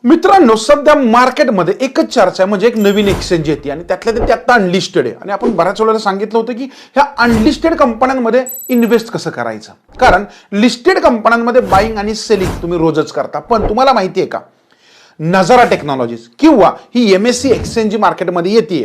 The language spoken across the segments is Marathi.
मित्रांनो, सध्या मार्केटमध्ये एकच चर्चा आहे, म्हणजे एक नवीन एक्सचेंज येते आणि त्यातल्या ते आता अनलिस्टेड आहे. आणि आपण बऱ्याच वेळेला सांगितलं होतं की ह्या अनलिस्टेड कंपन्यांमध्ये इन्व्हेस्ट कसं करायचं. कारण लिस्टेड कंपन्यांमध्ये बाईंग आणि सेलिंग तुम्ही रोजच करता. पण तुम्हाला माहिती आहे का, नजारा टेक्नॉलॉजीज किंवा ही एमएससी एक्सचेंज मार्केटमध्ये येते,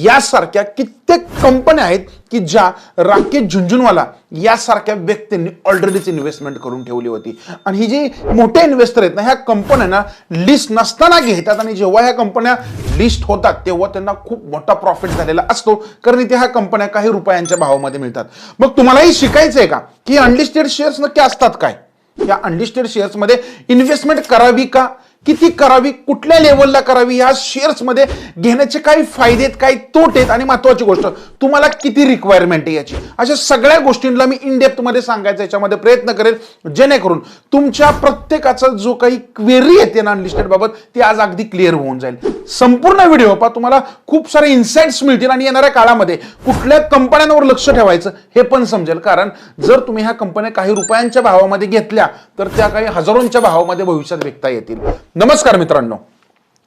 यासारख्या कित्येक कंपन्या आहेत की ज्या राकेश झुंझुनवाला यासारख्या व्यक्तींनी ऑलरेडीच इन्व्हेस्टमेंट करून ठेवली होती. आणि ही जी मोठे इन्व्हेस्टर आहेत ना, ह्या कंपन्यांना लिस्ट नसताना घेतात आणि जेव्हा ह्या कंपन्या लिस्ट होतात तेव्हा त्यांना खूप मोठा प्रॉफिट झालेला असतो, कारण इथे ह्या कंपन्या काही रुपयांच्या भावामध्ये मिळतात. मग तुम्हालाही शिकायचंय का की अनलिस्टेड शेअर्स नक्की असतात काय, या अनलिस्टेड शेअर्समध्ये इन्व्हेस्टमेंट करावी का, किती करावी, कुठल्या लेवलला करावी, या शेअर्स मध्ये घेण्याचे काही फायदे आहेत, काही तोटे आहेत, आणि महत्त्वाची गोष्ट तुम्हाला किती रिक्वायरमेंट आहे याची, अशा सगळ्या गोष्टींना मी इन डेप्थ मध्ये सांगायचा याच्यामध्ये प्रयत्न करेल, जेणेकरून तुमच्या प्रत्येकाचा जो काही क्वेरी येते ना अनलिस्टेड बाबत ती आज अगदी क्लिअर होऊन जाईल. संपूर्ण व्हिडिओ पहा, तुम्हाला खूप सारे इन्साइट्स मिळतील आणि येणाऱ्या काळामध्ये कुठल्या कंपन्यांवर लक्ष ठेवायचं हे पण समजेल. कारण जर तुम्ही ह्या कंपन्या काही रुपयांच्या भावामध्ये घेतल्या तर त्या काही हजारोंच्या भावामध्ये भविष्यात विकता येतील. नमस्कार मित्रांनो,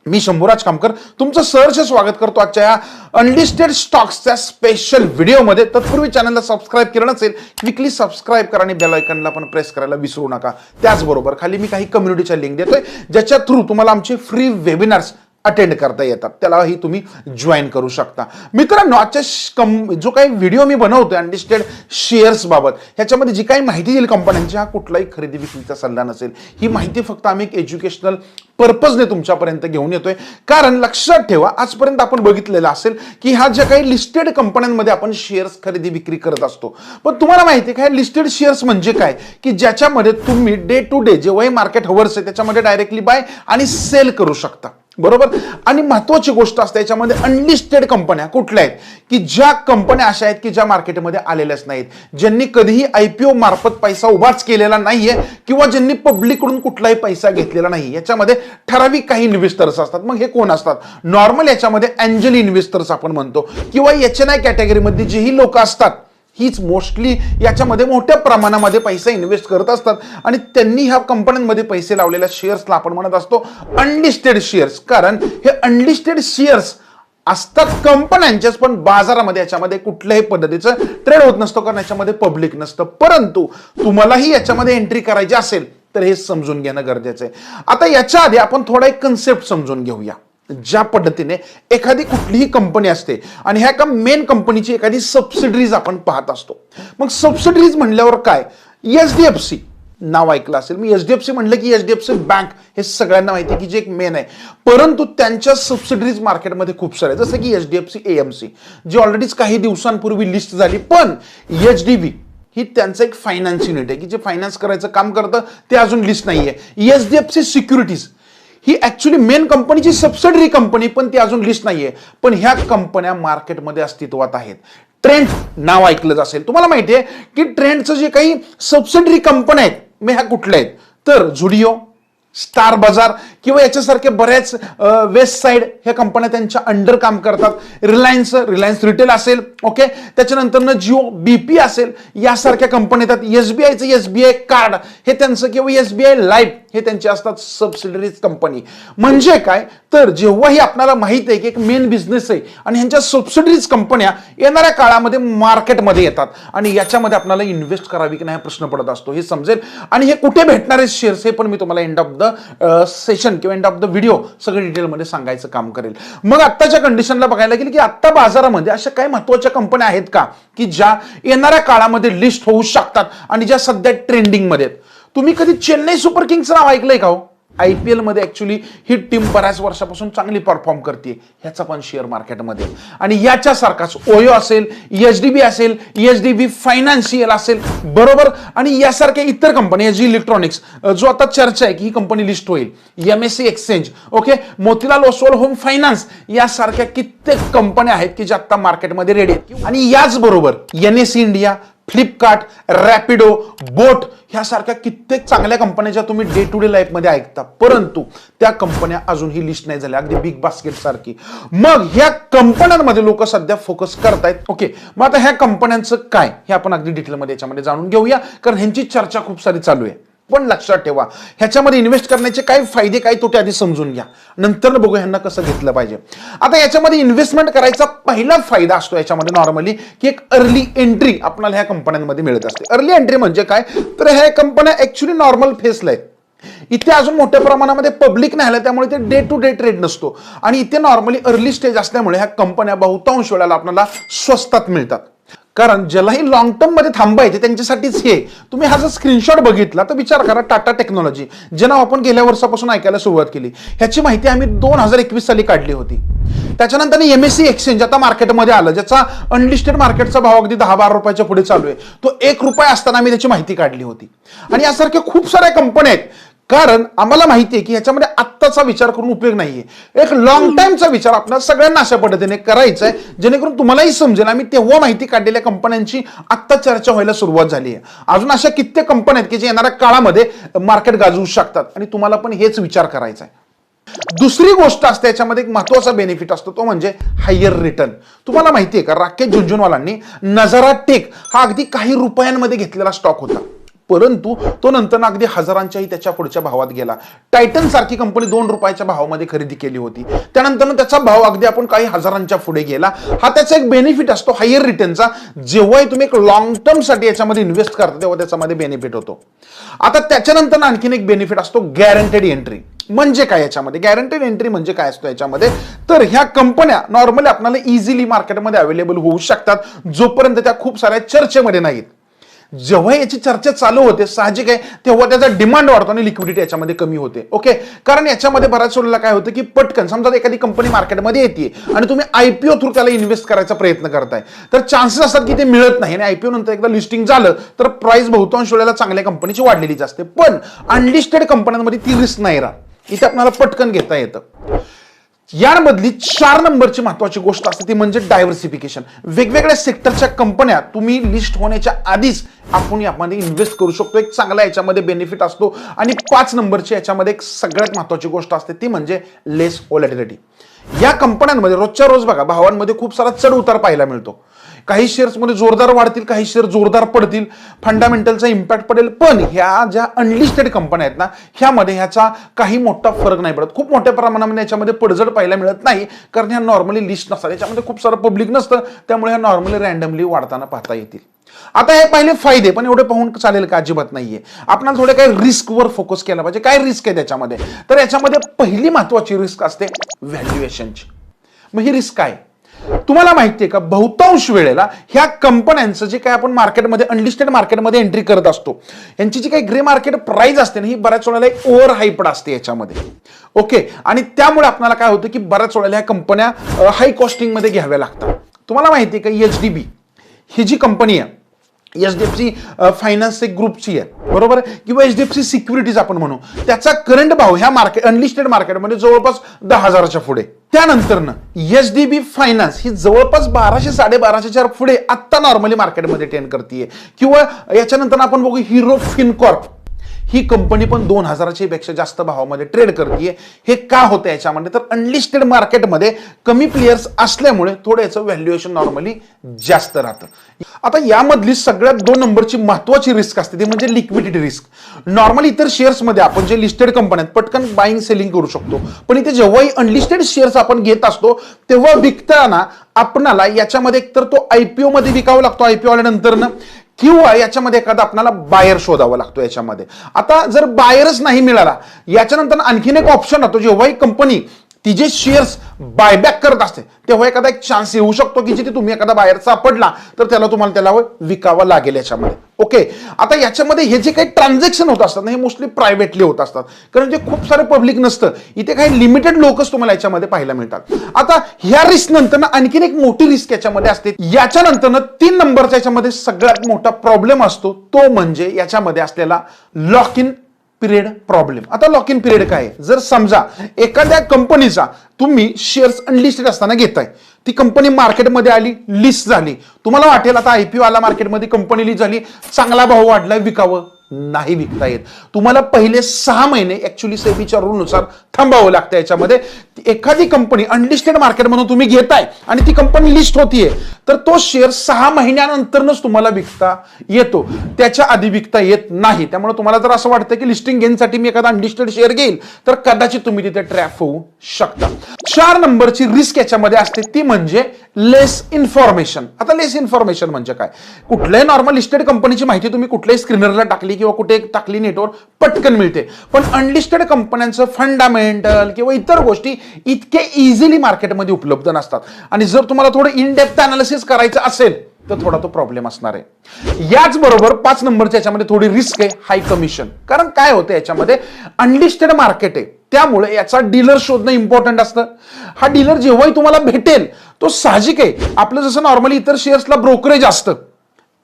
मी शंभूराज कामकर तुमचं सहर्ष स्वागत करतो आजच्या या अनलिस्टेड स्टॉक्सच्या स्पेशल व्हिडिओमध्ये. तत्पूर्वी चॅनलला सबस्क्राईब केलं नसेल क्विकली सबस्क्राईब करा आणि बेल आयकॉनला पण प्रेस करायला विसरू नका. त्याचबरोबर खाली मी काही कम्युनिटीच्या लिंक देतोय ज्याच्या थ्रू तुम्हाला आमचे फ्री वेबिनार्स अटेंड करता येतात, त्यालाही तुम्ही जॉईन करू शकता. मित्रांनो, आजच्या जो काही व्हिडिओ मी बनवतोय अनलिस्टेड शेअर्स बाबत, ह्याच्यामध्ये जी काही माहिती येईल कंपन्यांची, हा कुठलाही खरेदी विक्रीचा सल्ला नसेल. ही माहिती फक्त आम्ही एक एज्युकेशनल पर्पजने तुमच्यापर्यंत घेऊन येतोय. कारण लक्षात ठेवा, आजपर्यंत आपण बघितलेलं असेल की ह्या ज्या काही लिस्टेड कंपन्यांमध्ये आपण शेअर्स खरेदी विक्री करत असतो. पण तुम्हाला माहिती आहे का, लिस्टेड शेअर्स म्हणजे काय, की ज्याच्यामध्ये तुम्ही डे टू डे जेव्हाही मार्केट हवर्स आहे त्याच्यामध्ये डायरेक्टली बाय आणि सेल करू शकता, बरोबर. आणि महत्वाची गोष्ट असते याच्यामध्ये अनलिस्टेड कंपन्या कुठल्या आहेत, की ज्या कंपन्या अशा आहेत की ज्या मार्केटमध्ये आलेल्याच नाहीत, ज्यांनी कधीही आयपीओ मार्फत पैसा उभाच केलेला नाहीये किंवा ज्यांनी पब्लिककडून कुठलाही पैसा घेतलेला नाही. याच्यामध्ये ठराविक काही इन्व्हेस्टर्स असतात. मग हे कोण असतात? नॉर्मल याच्यामध्ये एंजल इन्व्हेस्टर्स आपण म्हणतो, किंवा एचएनआय कॅटेगरीमध्ये जेही लोक असतात हीच मोस्टली याच्यामध्ये मोठ्या प्रमाणामध्ये पैसा इन्व्हेस्ट करत असतात. आणि त्यांनी ह्या कंपन्यांमध्ये पैसे लावलेल्या शेअर्सला आपण म्हणत असतो अनलिस्टेड शेअर्स. कारण हे अनलिस्टेड शेअर्स असतात कंपन्यांच्याच, पण बाजारामध्ये याच्यामध्ये कुठल्याही पद्धतीचं ट्रेड होत नसतो, कारण याच्यामध्ये पब्लिक नसतं. परंतु तुम्हालाही याच्यामध्ये एंट्री करायची असेल तर हे समजून घेणं गरजेचं आहे. आता याच्या आधी आपण थोडा एक कन्सेप्ट समजून घेऊया. ज्या पद्धतीने एखादी कुठलीही कंपनी असते आणि ह्या मेन कंपनीची एखादी सबसिडरीज आपण पाहत असतो. मग सबसिडरीज म्हणल्यावर काय, एचडीएफसी नाव ऐकलं असेल. मी एचडीएफसी म्हणलं की एचडीएफसी बँक हे सगळ्यांना माहिती आहे की जे एक मेन आहे, परंतु त्यांच्या सबसिडरीज मार्केटमध्ये खूप सारे, जसं की एचडीएफसी एएमसी जी ऑलरेडीच काही दिवसांपूर्वी लिस्ट झाली. पण एचडीबी ही त्यांचं एक फायनान्स युनिट आहे की जे फायनान्स करायचं काम करतं, ते अजून लिस्ट नाहीये. एचडीएफसी सिक्युरिटीज ही ऍक्च्युली मेन कंपनीची सबसिडरी कंपनी, पण ती अजून लिस्ट नाहीये. पण ह्या कंपन्या मार्केटमध्ये अस्तित्वात आहेत. ट्रेंड नाव ऐकलंच असेल तुम्हाला, माहिती आहे की ट्रेंडचं जे काही सबसिडरी कंपन्या आहेत, मग ह्या कुठल्या आहेत तर झुडिओ, स्टार बाजार किंवा याच्यासारखे बऱ्याच वेस्ट साइड ह्या कंपन्या त्यांच्या अंडर काम करतात. रिलायन्स रिटेल असेल, ओके, त्याच्यानंतर जिओ, बीपी असेल, यासारख्या कंपन्या येतात. एसबीआयचं एसबीआय कार्ड हे त्यांचं, किंवा एसबीआय लाईफ हे त्यांचे असतात सबसिडरीज कंपनी. म्हणजे काय तर जेव्हाही आपल्याला माहित आहे की एक मेन बिझनेस आहे आणि ह्यांच्या सबसिडरीज कंपन्या येणाऱ्या काळामध्ये मार्केटमध्ये येतात आणि याच्यामध्ये आपल्याला इन्व्हेस्ट करावी की नाही प्रश्न पडत असतो, हे समजेल. आणि हे कुठे भेटणारे शेअर्स हे पण मी तुम्हाला एंड ऑफ द सेशन किंवा एंड ऑफ द व्हिडिओ सगळं डिटेलमध्ये सांगायचं काम करेल. मग आत्ताच्या कंडिशनला बघायला गेलं की आत्ता बाजारामध्ये अशा काही महत्त्वाच्या कंपन्या आहेत का की ज्या येणाऱ्या काळामध्ये लिस्ट होऊ शकतात आणि ज्या सध्या ट्रेंडिंगमध्ये आहेत. तुम्ही कधी चेन्नई सुपर किंग्सचं नाव ऐकलंय का हो? आयपीएल मध्ये ऍक्च्युली ही टीम बऱ्याच वर्षापासून चांगली परफॉर्म करते, ह्याचा पण शेअर मार्केटमध्ये. आणि याच्यासारखाच ओयो असेल, एचडीबी असेल, एचडीबी फायनान्शियल असेल, बरोबर. आणि यासारख्या इतर कंपनी, एजी इलेक्ट्रॉनिक्स जो आता चर्चा आहे की ही कंपनी लिस्ट होईल, MSc exchange, okay, Motilal Oswal home finance, यासारख्या कित्येक कंपन्या आहेत की ज्या आता मार्केटमध्ये रेडी आहेत. आणि याचबरोबर एनएससी इंडिया, फ्लिपकार्ट, रॅपिडो, बोट ह्यासारख्या कित्येक चांगल्या कंपन्या ज्या तुम्ही डे टू डे लाईफ मध्ये ऐकता, परंतु त्या कंपन्या अजूनही लिस्ट नाही झाल्या, अगदी बिग बास्केट सारखी. मग ह्या कंपन्यांमध्ये लोक सध्या फोकस करतायत, ओके. मग आता ह्या कंपन्यांचं काय हे आपण अगदी डिटेलमध्ये याच्यामध्ये जाणून घेऊया, कारण ह्यांची चर्चा खूप सारी चालू आहे. पण लक्षात ठेवा, ह्याच्यामध्ये इन्व्हेस्ट करण्याचे काय फायदे काय तोटे आधी समजून घ्या, नंतर बघू ह्यांना कसं घेतलं पाहिजे. आता याच्यामध्ये इन्व्हेस्टमेंट करायचा पहिला फायदा असतो याच्यामध्ये नॉर्मली की एक अर्ली एंट्री आपल्याला ह्या कंपन्यांमध्ये मिळत असते. अर्ली एंट्री म्हणजे काय, तर ह्या कंपन्या ऍक्च्युली नॉर्मल फेसला आहेत. इथे अजून मोठ्या प्रमाणामध्ये पब्लिक नाही आलं, त्यामुळे ते डे टू डे ट्रेड नसतो आणि इथे नॉर्मली अर्ली स्टेज असल्यामुळे ह्या कंपन्या बहुतांश वेळेला आपल्याला स्वस्तात मिळतात. कारण ज्यालाही लॉंग टर्म मध्ये थांबायचे त्यांच्यासाठीच हे. तुम्ही हा जर स्क्रीनशॉट बघितला तर विचार करा, टाटा टेक्नॉलॉजी जे नाव आपण गेल्या वर्षापासून ऐकायला सुरुवात केली, ह्याची माहिती आम्ही 2021 साली काढली होती. त्याच्यानंतर एमएससी एक्सचेंज आता मार्केटमध्ये आलं, ज्याचा अनलिस्टेड मार्केटचा भाव अगदी 10-12 रुपयाच्या पुढे चालू आहे, तो 1 रुपया असताना आम्ही त्याची माहिती काढली होती. आणि यासारख्या खूप साऱ्या कंपन्या आहेत. कारण आम्हाला माहिती आहे की ह्याच्यामध्ये आत्ताचा विचार करून उपयोग नाहीये, एक लॉंग टाइमचा विचार आपल्याला सगळ्यांना अशा पद्धतीने करायचा आहे जेणेकरून तुम्हालाही समजेल. आम्ही तेव्हा माहिती काढलेल्या कंपन्यांची आत्ता चर्चा व्हायला सुरुवात झाली आहे. अजून अशा कित्येक कंपन्या आहेत की जे येणाऱ्या काळामध्ये मार्केट गाजवू शकतात आणि तुम्हाला पण हेच विचार करायचा आहे. दुसरी गोष्ट असते याच्यामध्ये एक महत्वाचा बेनिफिट असतो, तो म्हणजे हायर रिटर्न. तुम्हाला माहिती आहे का, राकेश झुनझुनवालांनी नजारा टेक हा अगदी काही रुपयांमध्ये घेतलेला स्टॉक होता, परंतु तो नंतर अगदी हजारांच्याही त्याच्या पुढच्या भावात गेला. टायटन सारखी कंपनी 2 रुपयाच्या भावामध्ये खरेदी केली होती, त्यानंतर त्याचा भाव अगदी आपण काही हजारांच्या पुढे गेला. हा त्याचा एक बेनिफिट असतो हायर रिटर्नचा. जेव्हाही तुम्ही एक लॉंग टर्म साठी याच्यामध्ये इन्व्हेस्ट करता तेव्हा त्याच्यामध्ये बेनिफिट होतो. आता त्याच्यानंतर आणखीन एक बेनिफिट असतो गॅरंटेड एंट्री. म्हणजे काय, याच्यामध्ये गॅरंटेड एंट्री म्हणजे काय असतो याच्यामध्ये, तर ह्या कंपन्या नॉर्मली आपल्याला इझिली मार्केटमध्ये अवेलेबल होऊ शकतात जोपर्यंत त्या खूप साऱ्या चर्चेमध्ये नाहीत. जेव्हा याची चर्चा चालू होते साहजिक आहे तेव्हा त्याचा डिमांड वाढतो आणि लिक्विडिटी याच्यामध्ये कमी होते. ओके, कारण याच्यामध्ये बऱ्याच वेळेला काय होतं की पटकन समजा एखादी कंपनी मार्केटमध्ये येते आणि तुम्ही आयपीओ थ्रू त्याला इन्व्हेस्ट करायचा प्रयत्न करताय, तर चान्सेस असतात की ते मिळत नाही आणि आयपीओ नंतर एकदा लिस्टिंग झालं तर प्राइस बहुतांश वेळेला चांगल्या कंपनीची वाढलेलीच असते. पण अनलिस्टेड कंपन्यांमध्ये ती रिस्क नाही राहत, इथे आपल्याला पटकन घेता येतं. यामधली 4 नंबरची महत्वाची गोष्ट असते ती म्हणजे डायव्हर्सिफिकेशन. वेगवेगळ्या सेक्टरच्या कंपन्या तुम्ही लिस्ट होण्याच्या आधीच आपण यामध्ये इन्व्हेस्ट करू शकतो, एक चांगला याच्यामध्ये बेनिफिट असतो. आणि 5 नंबरची याच्यामध्ये एक सगळ्यात महत्वाची गोष्ट असते ती म्हणजे लेस व्हॉलॅटिलिटी. या कंपन्यांमध्ये रोजच्या रोज बघा भावांमध्ये खूप सारा चढ उतार पाहायला मिळतो. काही शेअर्स मध्ये जोरदार वाढतील, काही शेअर जोरदार पडतील, फंडामेंटलचा इम्पॅक्ट पडेल. पण ह्या ज्या अनलिस्टेड कंपन्या आहेत ना, ह्यामध्ये ह्याचा काही मोठा फरक नाही पडत. खूप मोठ्या प्रमाणामध्ये याच्यामध्ये पडझड पाहायला मिळत नाही, कारण ह्या नॉर्मली लिस्ट नसतात, याच्यामध्ये खूप सारं पब्लिक नसतं, त्यामुळे ह्या नॉर्मली रँडमली वाढताना पाहता येतील. आता हे पहिले फायदे, पण एवढे पाहून चालेल का, अजिबात नाहीये. आपल्याला थोडे काही रिस्कवर फोकस केला पाहिजे. काय रिस्क आहे त्याच्यामध्ये, तर याच्यामध्ये पहिली महत्वाची रिस्क असते व्हॅल्युएशनची. मग ही रिस्क काय, तुम्हाला माहितीये का, बहुतांश वेळेला ह्या कंपन्यांचं जे काय आपण मार्केटमध्ये अनलिस्टेड मार्केटमध्ये एंट्री करत असतो, यांची जी काही ग्रे मार्केट प्राइस असते ना, ही बऱ्याच वेळेला एक ओव्हर हायप्ड असते याच्यामध्ये. ओके, आणि त्यामुळे आपल्याला काय होतं की बऱ्याच वेळेला ह्या कंपन्या हाय कॉस्टिंग मध्ये घ्याव्या लागतात. तुम्हाला माहितीये का, एचडीबी ही जी कंपनी आहे, एचडीएफसी फायनान्स एक ग्रुपची आहे बरोबर, किंवा एचडीएफसी सिक्युरिटीज आपण म्हणू, त्याचा करंट भाव ह्या मार्केट अनलिस्टेड मार्केटमध्ये जवळपास 10,000च्या पुढे. त्यानंतर एचडीबी फायनान्स ही जवळपास 1200-1250च्या पुढे आत्ता नॉर्मली मार्केटमध्ये ट्रेड करते. किंवा याच्यानंतर आपण बघू हिरो फिनकॉर्प, ही कंपनी पण 2000च्या पेक्षा जास्त भावामध्ये ट्रेड करते. हे का होतं याच्यामध्ये, तर अनलिस्टेड मार्केटमध्ये कमी प्लेयर्स असल्यामुळे थोडं याचं व्हॅल्युएशन नॉर्मली जास्त राहतं. आता यामधली सगळ्यात 2 नंबरची महत्वाची रिस्क असते ती म्हणजे लिक्विडिटी रिस्क. नॉर्मली इतर शेअर्समध्ये आपण जे लिस्टेड कंपन्या आहेत पटकन बाईंग सेलिंग करू शकतो, पण इथे जेव्हाही अनलिस्टेड शेअर्स आपण घेत असतो तेव्हा विकताना आपल्याला याच्यामध्ये एकतर तो आयपीओ मध्ये विकावा लागतो, आयपीओ आल्यानंतर ना, किंवा याच्यामध्ये एखादा आपल्याला बायर शोधावा लागतो याच्यामध्ये. आता जर बायरच नाही मिळाला, याच्यानंतर आणखीन एक ऑप्शन राहतो, जेव्हाही कंपनी ती जे शेअर्स बायबॅक करत असते तेव्हा एखादा एक चान्स येऊ शकतो की जिथे तुम्ही एखादा बायर सापडला तर तुम्हाला त्याला विकावं लागेल याच्यामध्ये. ओके, आता याच्यामध्ये हे जे काही ट्रान्झॅक्शन होत असतात ना, हे मोस्टली प्रायव्हेटली होत असतात, कारण जे खूप सारे पब्लिक नसतं, इथे काही लिमिटेड लोकच तुम्हाला याच्यामध्ये पाहायला मिळतात. आता ह्या रिस्क नंतर आणखीन एक मोठी रिस्क याच्यामध्ये असते. याच्यानंतर 3 नंबरच्या याच्यामध्ये सगळ्यात मोठा प्रॉब्लेम असतो, तो म्हणजे याच्यामध्ये असलेला लॉक इन पिरियड प्रॉब्लेम. आता लॉक इन पिरियड काय आहे, जर समजा एखाद्या कंपनीचा तुम्ही शेअर्स अनलिस्टेड असताना घेताय, ती कंपनी मार्केटमध्ये आली, लिस्ट झाली, तुम्हाला वाटेल आता आयपीओ आला मार्केटमध्ये, कंपनी लिस्ट झाली, चांगला भाव वाढलाय, विकावं, नाही विकता येत. तुम्हाला पहिले 6 महिने ऍक्च्युअली सेबीच्या रूल नुसार थांबावं लागतं याच्यामध्ये. की एखादी कंपनी अनलिस्टेड मार्केटमधून तुम्ही घेताय आणि ती कंपनी लिस्ट होतीये, तर तो शेअर 6 महिन्यानंतरच तुम्हाला विकता येतो, त्याच्या आधी विकता येत नाही. त्यामुळे तुम्हाला जर असं वाटतं की लिस्टिंग गेनसाठी मी एखादा अनलिस्टेड शेअर घेईल, तर कदाचित तुम्ही तिथे ट्रॅप होऊ शकता. 4 नंबरची रिस्क याच्यामध्ये असते ती म्हणजे लेस इन्फॉर्मेशन. आता लेस इन्फॉर्मेशन म्हणजे काय? कुठल्याही नॉर्मल लिस्टेड कंपनीची माहिती तुम्ही कुठल्याही स्क्रीनरला टाकली किंवा कुठे टाकली नेटवर पटकन मिळते, पण अनलिस्टेड कंपन्यांचं फंडामेंटल किंवा इतर गोष्टी इतके इझिली मार्केटमध्ये उपलब्ध नसतात. आणि जर तुम्हाला थोडं इन डेप्थ अनालिसिस करायचं असेल तर थोडा तो प्रॉब्लेम असणार आहे. याचबरोबर 5 नंबरच्या याच्यामध्ये थोडी रिस्क आहे, हाय कमिशन. कारण काय होतं याच्यामध्ये, अनलिस्टेड मार्केट आहे, त्यामुळे याचा डीलर शोधणं इम्पॉर्टंट असतं. हा डीलर जेव्हाही तुम्हाला भेटेल तो साहजिक आहे, आपलं जसं नॉर्मली इतर शेअर्सला ब्रोकरेज असतं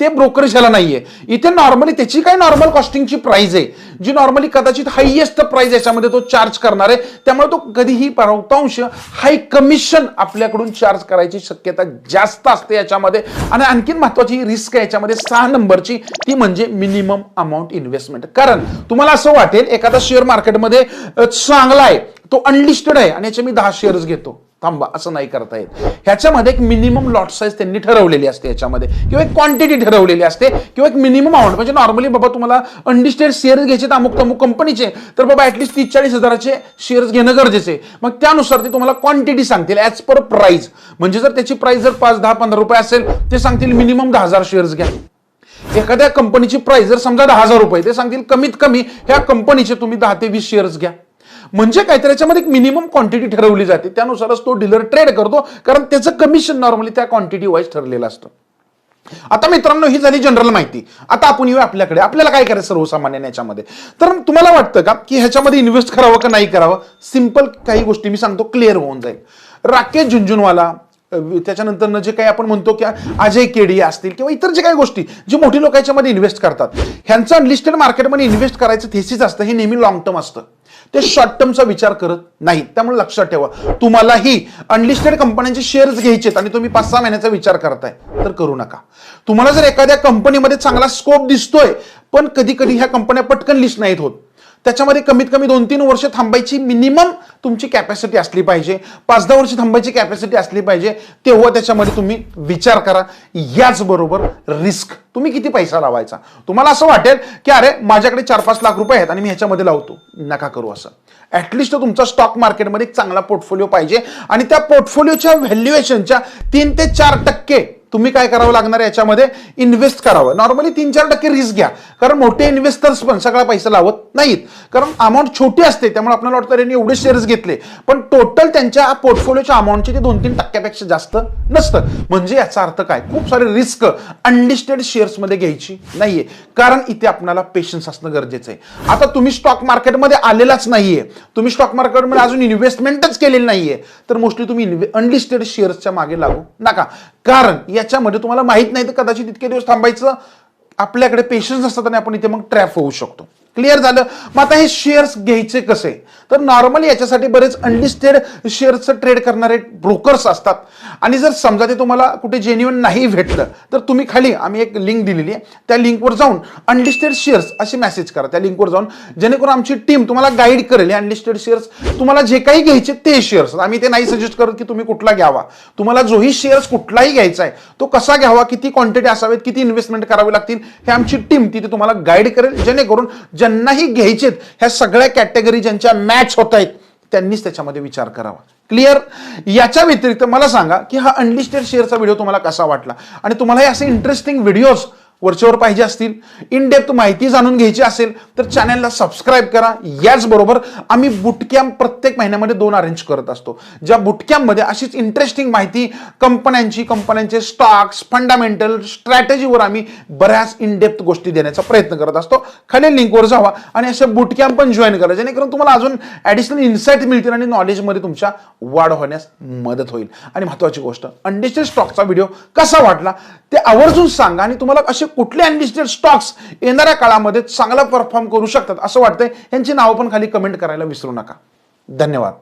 ते ब्रोकरेज ह्याला नाहीये. इथे नॉर्मली त्याची काय नॉर्मल कॉस्टिंगची प्राइस आहे, जी नॉर्मली कदाचित हायएस्ट प्राइस याच्यामध्ये तो चार्ज करणार आहे. त्यामुळे तो कधीही बहुतांश हाय कमिशन आपल्याकडून चार्ज करायची शक्यता जास्त असते याच्यामध्ये. आणि आणखीन महत्वाची रिस्क आहे याच्यामध्ये 6 नंबरची, ती म्हणजे मिनिमम अमाऊंट इन्व्हेस्टमेंट. कारण तुम्हाला असं वाटेल एखादा शेअर मार्केटमध्ये चांगला आहे, तो अनलिस्टेड आहे आणि याचे मी 10 शेअर्स घेतो, थांबा, असं नाही करता येत. ह्याच्यामध्ये एक मिनिमम लॉट साईज त्यांनी ठरवलेली असते याच्यामध्ये, किंवा एक क्वांटिटी ठरवलेली असते, किंवा एक मिनिमम अमाऊंट. म्हणजे नॉर्मली बाबा तुम्हाला अनलिस्टेड शेअर्स घ्यायचे अमुक अमुक कंपनीचे, तर बाबा ऍटलीस्ट 30-40 हजाराचे शेअर्स घेणं गरजेचे आहे. मग त्यानुसार ते तुम्हाला क्वांटिटी सांगतील ऍज पर प्राइस. म्हणजे जर त्याची प्राइस जर 5, 10, 15 रुपये असेल, ते सांगतील मिनिमम 10,000 शेअर्स घ्या. एखाद्या कंपनीची प्राइस जर समजा 10,000 रुपये, ते सांगतील कमीत कमी ह्या कंपनीचे तुम्ही 10 ते 20 शेअर्स घ्या. म्हणजे काय, तर याच्यामध्ये एक मिनिमम क्वांटिटी ठरवली जाते, त्यानुसारच तो डीलर ट्रेड करतो, कारण त्याचं कमिशन नॉर्मली त्या क्वांटिटी वाईज ठरलेलं असतं. आता मित्रांनो, ही झाली जनरल माहिती. आता आपण येऊ आपल्याकडे, आपल्याला काय करायचं सर्वसामान्य याच्यामध्ये. तर तुम्हाला वाटतं का की ह्याच्यामध्ये इन्व्हेस्ट करावं का नाही करावं? सिंपल काही गोष्टी मी सांगतो, क्लिअर होऊन जाईल. राकेश झुंझुनवाला, त्याच्यानंतर जे काही आपण म्हणतो की अजय केडी असतील किंवा इतर जे काही गोष्टी जी मोठी लोक याच्यामध्ये इन्व्हेस्ट करतात, ह्यांचं अनलिस्टेड मार्केटमध्ये इन्व्हेस्ट करायचं थेसिस असतं, हे नेहमी लॉंग टर्म असतं, ते शॉर्ट टर्मचा विचार करत नाही. त्यामुळे लक्षात ठेवा, तुम्हालाही अनलिस्टेड कंपन्यांचे शेअर्स घ्यायचेत आणि तुम्ही 5-6 महिन्याचा विचार करताय तर करू नका. तुम्हाला जर एखाद्या कंपनीमध्ये चांगला स्कोप दिसतोय, पण कधी कधी ह्या कंपन्या पटकन लिस्ट नाहीत होत, त्याच्यामध्ये कमीत कमी 2-3 वर्ष थांबायची मिनिमम तुमची कॅपॅसिटी असली पाहिजे, 5-10 वर्ष थांबायची कॅपॅसिटी असली पाहिजे, तेव्हा त्याच्यामध्ये तुम्ही विचार करा. याचबरोबर रिस्क, तुम्ही किती पैसा लावायचा. तुम्हाला असं वाटेल की अरे माझ्याकडे 4-5 लाख रुपये आहेत आणि मी ह्याच्यामध्ये लावतो, नका करू असं. ऍटलिस्ट तुमचा स्टॉक मार्केटमध्ये एक चांगला पोर्टफोलिओ पाहिजे आणि त्या पोर्टफोलिओच्या व्हॅल्युएशनच्या 3 ते 4% तुम्ही काय करावं लागणार, याच्यामध्ये इन्व्हेस्ट करावं. नॉर्मली 3-4% रिस्क घ्या, कारण मोठे इन्व्हेस्टर्स पण सगळा पैसा लावत नाहीत, कारण अमाऊंट छोटी असते. त्यामुळे आपल्याला वाटतं त्यांनी एवढे शेअर्स घेतले, पण टोटल त्यांच्या पोर्टफोलिओच्या अमाऊंटचे ते 2-3% जास्त नसतं. म्हणजे याचा अर्थ काय, खूप सारे रिस्क अनलिस्टेड शेअर्स मध्ये घ्यायची नाहीये, कारण इथे आपल्याला पेशन्स असणं गरजेचं आहे. आता तुम्ही स्टॉक मार्केटमध्ये आलेलाच नाहीये, तुम्ही स्टॉक मार्केटमध्ये अजून इन्व्हेस्टमेंटच केलेली नाहीये, तर मोस्टली तुम्ही अनलिस्टेड शेअर्सच्या मागे लागू नका. कारण याच्यामध्ये तुम्हाला माहित नाही तर कदाचित इतके दिवस थांबायचं आपल्याकडे पेशन्स असतात आणि आपण इथे मग ट्रॅप होऊ शकतो. क्लिअर झालं. मग आता हे शेअर्स घ्यायचे कसे, तर नॉर्मली याच्यासाठी बरेच अनलिस्टेड शेअर्सचं ट्रेड करणारे ब्रोकर्स असतात. आणि जर समजा ते तुम्हाला कुठे जेन्युइन नाही भेटलं, तर तुम्ही खाली आम्ही एक लिंक दिलेली आहे, त्या लिंकवर जाऊन अनलिस्टेड शेअर्स अशी मेसेज करा त्या लिंकवर जाऊन, जेणेकरून आमची टीम तुम्हाला गाईड करेल. अनलिस्टेड शेअर्स तुम्हाला जे काही घ्यायचे ते शेअर्स, आम्ही ते नाही सजेस्ट करत की तुम्ही कुठला घ्यावा. तुम्हाला जोही शेअर्स कुठलाही घ्यायचा आहे तो कसा घ्यावा, किती क्वांटिटी असावेत, किती इन्व्हेस्टमेंट करावी लागतील, हे आमची टीम तिथे तुम्हाला गाईड करेल, जेणेकरून ज्यांनाही घ्यायचेत ह्या सगळ्या कॅटेगरी ज्यांच्या मॅच होत आहेत त्यांनीच त्याच्यामध्ये विचार करावा. क्लिअर. याच्या व्यतिरिक्त मला सांगा की हा अनलिस्टेड शेअरचा व्हिडिओ तुम्हाला कसा वाटला, आणि तुम्हाला हे असे इंटरेस्टिंग व्हिडिओज वरच्यावर पाहिजे असतील, इन डेप्थ माहिती जाणून घ्यायची असेल तर चॅनलला सबस्क्राईब करा. याचबरोबर आम्ही बुटकॅम्प प्रत्येक महिन्यामध्ये 2 अरेंज करत असतो, ज्या बुटकॅम्पमध्ये अशीच इंटरेस्टिंग माहिती कंपन्यांचे स्टॉक्स, फंडामेंटल, स्ट्रॅटेजीवर आम्ही बऱ्याच इन डेप्थ गोष्टी देण्याचा प्रयत्न करत असतो. खाली लिंकवर जावा आणि अशा बुटकॅम्प पण जॉईन करा, जेणेकरून तुम्हाला अजून ऍडिशनल इन्साइट मिळतील आणि नॉलेजमध्ये तुमच्या वाढ होण्यास मदत होईल. आणि महत्त्वाची गोष्ट, अनलिस्टेड स्टॉकचा व्हिडिओ कसा वाटला ते आवर्जून सांगा, आणि तुम्हाला असे कुठले अनलिस्टेड स्टॉक्स येणाऱ्या काळामध्ये चांगला परफॉर्म करू शकतात असं वाटतंय यांची नावं पण खाली कमेंट करायला विसरू नका. धन्यवाद.